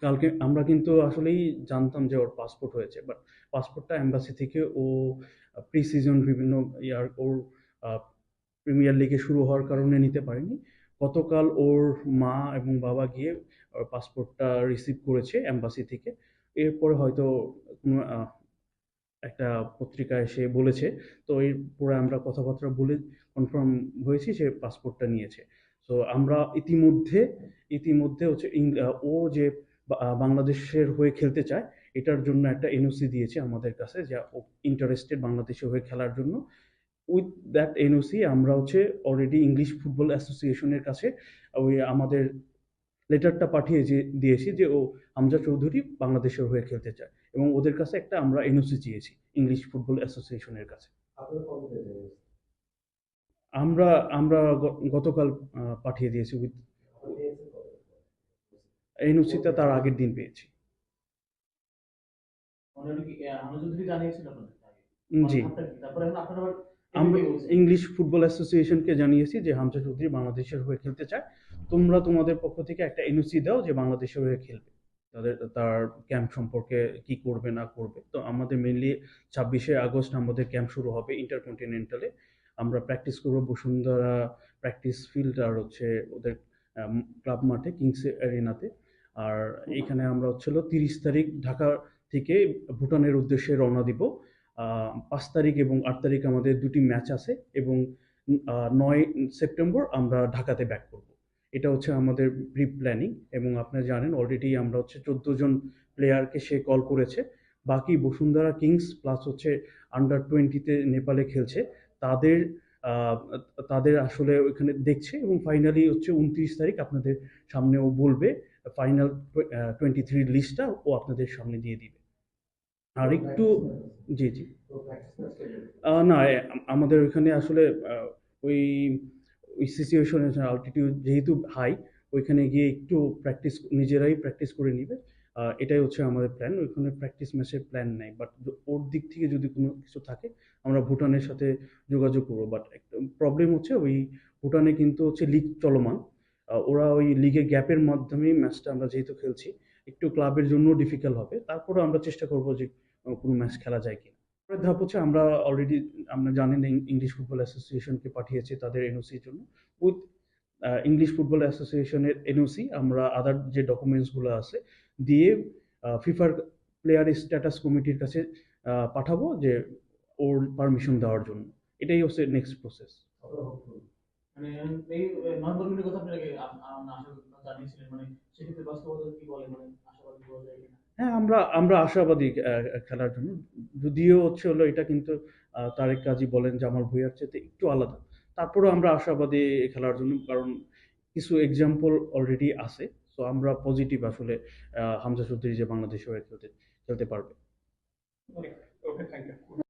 কালকে আমরা কিন্তু আসলেই জানতাম যে ওর পাসপোর্ট হয়েছে, বাট পাসপোর্টটা এম্বাসি থেকে ও প্রি সিজন বিভিন্ন ওর প্রিমিয়ার লিগে শুরু হওয়ার কারণে নিতে পারেনি। গতকাল ওর মা এবং বাবা গিয়ে ওর পাসপোর্টটা রিসিভ করেছে এম্বাসি থেকে। এরপরে হয়তো কোনো একটা পত্রিকা এসে বলেছে, তো এরপরে আমরা কথাবার্তা বলে কনফার্ম হয়েছি যে পাসপোর্টটা নিয়েছে। তো আমরা ইতিমধ্যে হচ্ছে ও যে বাংলাদেশের হয়ে খেলতে চায়, এটার জন্য একটা এনওসি দিয়েছে আমাদের কাছে, যে ও ইন্টারেস্টেড বাংলাদেশের হয়ে খেলার জন্য। উইথ দ্যাট এনওসি আমরা হচ্ছে অলরেডি ইংলিশ ফুটবল অ্যাসোসিয়েশনের কাছে ওই আমাদের লেটারটা পাঠিয়ে দিয়েছি যে ও হামজা চৌধুরী বাংলাদেশের হয়ে খেলতে চায়, এবং ওদের কাছে একটা আমরা এনওসি চেয়েছি ইংলিশ ফুটবল অ্যাসোসিয়েশনের কাছে। আমরা আমরা গতকাল পাঠিয়ে দিয়েছি উইথ এনওসিটা তার আগের দিন পেয়েছি। জি, আমরা ইংলিশ ফুটবল অ্যাসোসিয়েশনকে জানিয়েছি যে হামজা চৌধুরী বাংলাদেশের হয়ে খেলতে চায়, তোমরা তোমাদের পক্ষ থেকে একটা এনওসি দাও যে বাংলাদেশের হয়ে খেলবে, তার ক্যাম্প সম্পর্কে কি করবে না করবে। তো আমাদের মেনলি 26শে আগস্ট আমাদের ক্যাম্প শুরু হবে ইন্টারকন্টিনেন্টালে। আমরা প্র্যাকটিস করবো বসুন্ধরা প্র্যাকটিস ফিল্ড আর হচ্ছে ওদের ক্লাব মাঠে কিংস এরিনাতে। আর এখানে আমরা হচ্ছিল 30 তারিখ ঢাকা থেকে ভুটানের উদ্দেশ্যে রওনা দিব। 5 তারিখ এবং 8 তারিখ আমাদের দুটি ম্যাচ আছে, এবং 9 সেপ্টেম্বর আমরা ঢাকাতে ব্যাক করব। এটা হচ্ছে আমাদের প্রি প্ল্যানিং। এবং আপনারা জানেন অলরেডি আমরা হচ্ছে 14 জন প্লেয়ারকে সে কল করেছে। বাকি বসুন্ধরা কিংস প্লাস হচ্ছে আন্ডার 20-তে নেপালে খেলছে, তাদের আহ, তাদের আসলে ওইখানে দেখছে, এবং ফাইনালি হচ্ছে 29 তারিখ আপনাদের সামনে ও বলবে ফাইনাল 23 লিস্টটা ও আপনাদের সামনে দিয়ে দিবে। আর একটু, জি জি, না আমাদের ওইখানে আসলে আহ, ওই ওই সিচুয়েশন অল্টিটিউড যেহেতু হাই, ওইখানে গিয়ে একটু প্র্যাকটিস নিজেরাই প্র্যাকটিস করে নিবে। এটাই হচ্ছে আমাদের প্ল্যান। ওইখানে প্র্যাকটিস ম্যাচের প্ল্যান নাই, বাট ওর দিক থেকে যদি কোনো কিছু থাকে আমরা ভুটানের সাথে যোগাযোগ করবো। বাট প্রবলেম হচ্ছে ওই ভুটানে কিন্তু হচ্ছে লিগ চলমান। ওরা ওই লিগে গ্যাপের মাধ্যমে ম্যাচটা আমরা যেহেতু খেলছি, একটু ক্লাবের জন্য ডিফিকাল্ট হবে। তারপরে আমরা চেষ্টা করবো যে কোনো ম্যাচ খেলা যায় কিনা। পরের ধাপ হচ্ছে আমরা অলরেডি, আমরা জানেন ইংলিশ ফুটবল অ্যাসোসিয়েশনকে পাঠিয়েছি তাদের এনওসির জন্য। উইথ ইংলিশ ফুটবল অ্যাসোসিয়েশনের এনওসি আমরা আদার যে ডকুমেন্টসগুলো আছে দিয়ে ফিফার প্লেয়ার স্ট্যাটাস কমিটির কাছে পাঠাবো যে ওর পারমিশন দেওয়ার জন্য। এটাই হচ্ছে নেক্সট প্রসেস। হ্যাঁ, আমরা আমরা আশাবাদী খেলার জন্য। যদিও হচ্ছে হলো এটা কিন্তু তারেক কাজী বলেন জামাল ভুঁইয়ার চাইতে একটু আলাদা, তারপরেও আমরা আশাবাদী খেলার জন্য, কারণ কিছু এক্সাম্পল অলরেডি আছে। তো আমরা পজিটিভ আসলে হামজা চৌধুরী যে বাংলাদেশে হয়ে খেলতে খেলতে পারবে। ওকে, থ্যাংক ইউ।